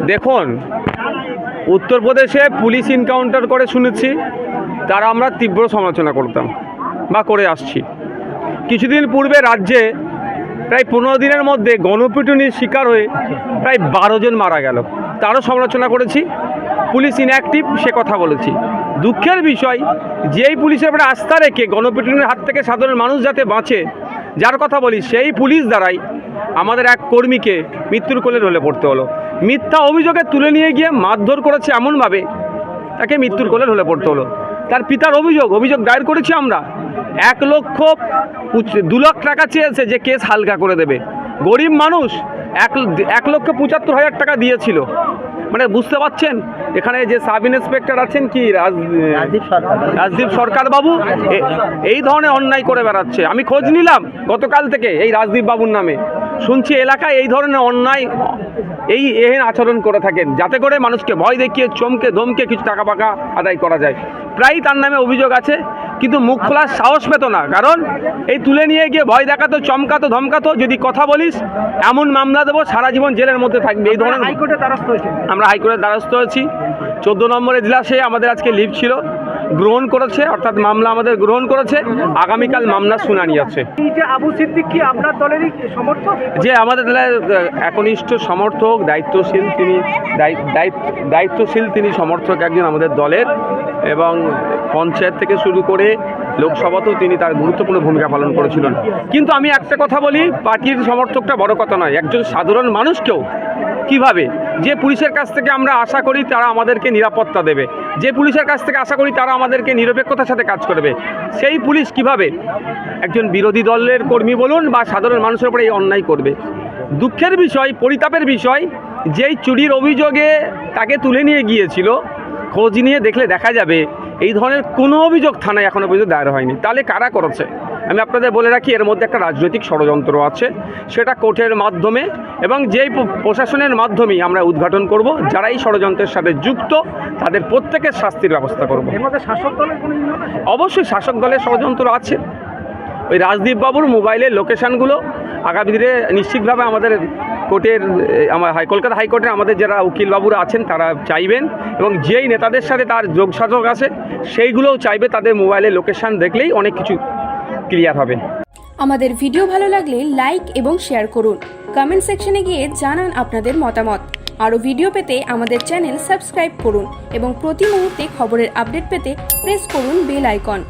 দেখুন, উত্তরপ্রদেশে police encounter করে শুনেছি, তারা আমরা তীব্র সমালোচনা করতাম বা করে আসছি। কিছুদিন পূর্বে রাজ্যে প্রায় 15 দিনের মধ্যে গণপিটুনির শিকার হয়ে প্রায় 12 জন মারা গেল, তারও সমালোচনা করেছি। পুলিশ ইনঅ্যাক্টিভ সে কথা বলেছি। দুঃখের বিষয়, যেই পুলিশের উপরে আস্থা রেখে গণপিটুনির হাত থেকে সাধারণ মানুষ যাতে বাঁচে, যার কথা বলি, সেই পুলিশ দ্বারাই আমাদের এক কর্মীকে মৃত্যুর কোলে ঢলে পড়তে হলো। মিথ্যা অভিযোগে তুলে নিয়ে গিয়ে মারধর করেছে, এমনভাবে তাকে মৃত্যুর কোলে ঢলে পড়তে হলো। তার পিতার অভিযোগ দায়ের করেছি আমরা। 2 লাখ টাকা চেয়েছে যে কেস হালকা করে দেবে। গরিব মানুষ 1,75,000 টাকা দিয়েছিল। মানে বুঝতে পারছেন, এখানে যে সাব ইন্সপেক্টর আছেন কি রাজদীপ সরকার বাবু, এই ধরনের অন্যায় করে বেড়াচ্ছে। আমি খোঁজ নিলাম গতকাল থেকে এই রাজদীপ বাবুর নামে, শুনছি এলাকায় এই ধরনের অন্যায় এহেন আচরণ করে থাকেন, যাতে করে মানুষকে ভয় দেখিয়ে চমকে ধমকে কিছু টাকা পাকা আদায় করা যায়। প্রায় তার নামে অভিযোগ আছে, কিন্তু মুখ খোলার সাহস পেত না। কারণ এই তুলে নিয়ে গিয়ে ভয় দেখাতো, চমকাতো, ধমকাতো, যদি কথা বলিস এমন মামলা দেবো, সারা জীবন জেলের মধ্যে থাকবে। এই ধরনের হাইকোর্টের দ্বারস্থ হয়েছে, আমরা হাইকোর্টের দ্বারস্থ হয়েছি। 14 নম্বর এজলাসে আমাদের আজকে লিভ ছিল, গ্রহণ করেছে, অর্থাৎ মামলা আমাদের গ্রহণ করেছে। আগামীকাল মামলা শুনানি আছে। এই যে আবু সিদ্দিক কি আপনার দলেরই সমর্থক? যে আমাদের দলের একনিষ্ঠ সমর্থক, দায়িত্বশীল তিনি সমর্থক একজন আমাদের দলের, এবং পঞ্চায়েত থেকে শুরু করে লোকসভাতেও তিনি তার গুরুত্বপূর্ণ ভূমিকা পালন করেছিলেন। কিন্তু আমি একটা কথা বলি, পার্টির সমর্থকটা বড় কথা নয়, একজন সাধারণ মানুষকেও কিভাবে, যে পুলিশের কাছ থেকে আমরা আশা করি তারা আমাদেরকে নিরাপত্তা দেবে, যে পুলিশের কাছ থেকে আশা করি তারা আমাদেরকে নিরপেক্ষতার সাথে কাজ করবে, সেই পুলিশ কিভাবে একজন বিরোধী দলের কর্মী বলুন বা সাধারণ মানুষের উপরে এই অন্যায় করবে। দুঃখের বিষয়, পরিতাপের বিষয়, যেই চুরির অভিযোগে তাকে তুলে নিয়ে গিয়েছিল, খোঁজ নিয়ে দেখলে দেখা যাবে এই ধরনের কোনো অভিযোগ থানায় এখনও পর্যন্ত দায়ের হয়নি। তাহলে কারা করেছে? আমি আপনাদের বলে রাখি, এর মধ্যে একটা রাজনৈতিক ষড়যন্ত্র আছে, সেটা কোর্টের মাধ্যমে এবং যেই প্রশাসনের মাধ্যমেই আমরা উদ্ঘাটন করব। যারা এই ষড়যন্ত্রের সাথে যুক্ত তাদের প্রত্যেকের শাস্তির ব্যবস্থা করব। এর মধ্যে শাসক দলের কোনো? অবশ্যই শাসক দলের ষড়যন্ত্র আছে। ওই রাজদীপ বাবুর মোবাইলের লোকেশানগুলো আগামী দিনে নিশ্চিতভাবে আমাদের কোর্টের, কলকাতা হাইকোর্টের আমাদের যারা উকিল বাবুরা আছেন তারা চাইবেন, এবং যেই নেতাদের সাথে তার যোগসাযোগ আছে সেইগুলোও চাইবে। তাদের মোবাইলের লোকেশান দেখলেই অনেক কিছু ক্লিয়ার হবে। আমাদের ভিডিও ভালো লাগলে লাইক এবং শেয়ার করুন। কমেন্ট সেকশনে গিয়ে জানান আপনাদের মতামত। আরও ভিডিও পেতে আমাদের চ্যানেল সাবস্ক্রাইব করুন এবং প্রতি মুহূর্তে খবরের আপডেট পেতে প্রেস করুন বেল আইকন।